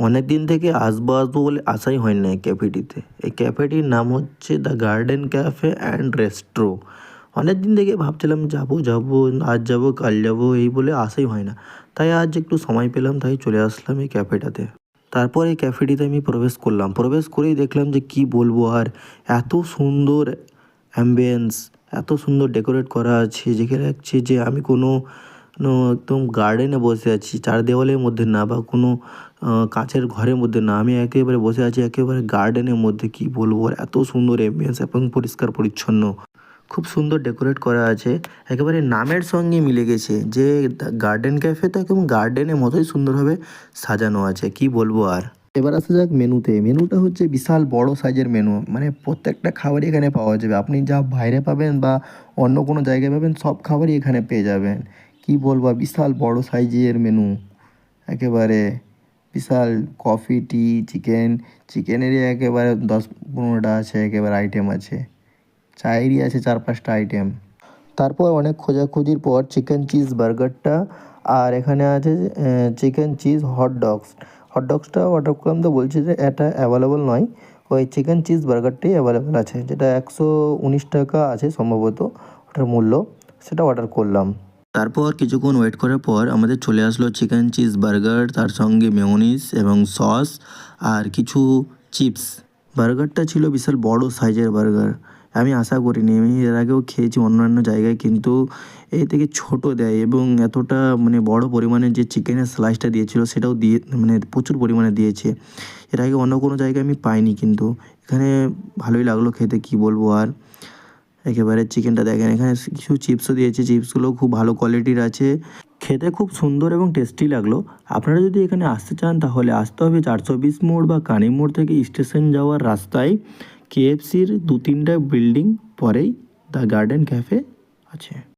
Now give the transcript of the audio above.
অনেক দিন থেকে আসবো আসবো বলে আসাই হয় না এই ক্যাফেটিতে। এই ক্যাফেটির নাম হচ্ছে the garden cafe and resto. অনেক দিন থেকে ভাবছিলাম যাবো যাবো, আজ যাবো কাল যাবো এই বলে আসাই হয় না। তাই আজ একটু সময় পেলাম, তাই চলে আসলাম এই ক্যাফেটাতে। তারপর এই ক্যাফেটিতে আমি প্রবেশ করলাম, প্রবেশ করেই দেখলাম যে কি বলবো আর, এত সুন্দর অ্যাম্বিয়েন্স, এত সুন্দর ডেকোরেট করা আছে, যেখানে লাগছে যে আমি কোনো একদম গার্ডেনে বসে আছি, চার দেওয়ালের মধ্যে না বা কোনো কাঁচের ঘরের মধ্যে না, আমি একেবারে বসে আছি একেবারে গার্ডেনের মধ্যে। কি বলবো আর, এত সুন্দর অ্যাম্বিয়েন্স এবং পরিষ্কার পরিচ্ছন্ন, খুব সুন্দর ডেকোরেট করা আছে, একেবারে নামের সঙ্গে মিলে গেছে যে গার্ডেন ক্যাফে, তো একদম গার্ডেনের মতোই সুন্দরভাবে সাজানো আছে, কি বলবো আর। এবার আসা যাক মেনুতে। মেনুটা হচ্ছে বিশাল বড় সাইজের মেনু, মানে প্রত্যেকটা খাবারই এখানে পাওয়া যাবে। আপনি যা বাইরে পাবেন বা অন্য কোনো জায়গায় পাবেন, সব খাবারই এখানে পেয়ে যাবেন। কি বলবো, বিশাল বড় সাইজের মেনু, একেবারে বিশাল। কফি, টি, চিকেনেরই একেবারে 10-15টা আছে, একেবারে আইটেম আছে। চায়েরই আছে 4-5টা আইটেম। তারপর অনেক খোঁজাখুঁজির পর চিকেন চিজ বার্গারটা, আর এখানে আছে চিকেন চিজ হট ডগসটা অর্ডার করলাম, তো বলছে যে এটা অ্যাভেলেবল নয়, ওই চিকেন চিজ বার্গারটাই অ্যাভেলেবল আছে, যেটা 119 টাকা আছে সম্ভবত ওটার মূল্য, সেটা অর্ডার করলাম। তারপর কিছুক্ষণ ওয়েট করার পর আমাদের চলে আসলো চিকেন চিজ বার্গার, তার সঙ্গে মেয়োনিজ এবং সস আর কিছু চিপস। বার্গারটা ছিল বিশাল বড় সাইজের বার্গার, আমি আশা করিনি। আমি এর আগেও খেয়েছি অন্যান্য জায়গায়, কিন্তু এর থেকে ছোটো দেয় এবং এতটা মানে বড় পরিমাণে যে চিকেনের স্লাইসটা দিয়েছিল সেটাও দিয়ে মানে প্রচুর পরিমাণে দিয়েছে। এর আগে অন্য কোনো জায়গায় আমি পাইনি, কিন্তু এখানে ভালোই লাগলো খেতে, কি বলবো আর। একেবারে চিকেনটা দেখেন, এখানে কিছু চিপসও দিয়েছে, চিপসগুলো খুব ভালো কোয়ালিটির আছে, খেতে খুব সুন্দর এবং টেস্টি লাগলো। আপনারা যদি এখানে আসতে চান তাহলে আসতে হবে 420 মোড় বা কানি মোড় থেকে স্টেশন যাওয়ার রাস্তায়, কেএফসির 2-3টা বিল্ডিং পরেই দ্য গার্ডেন ক্যাফে আছে।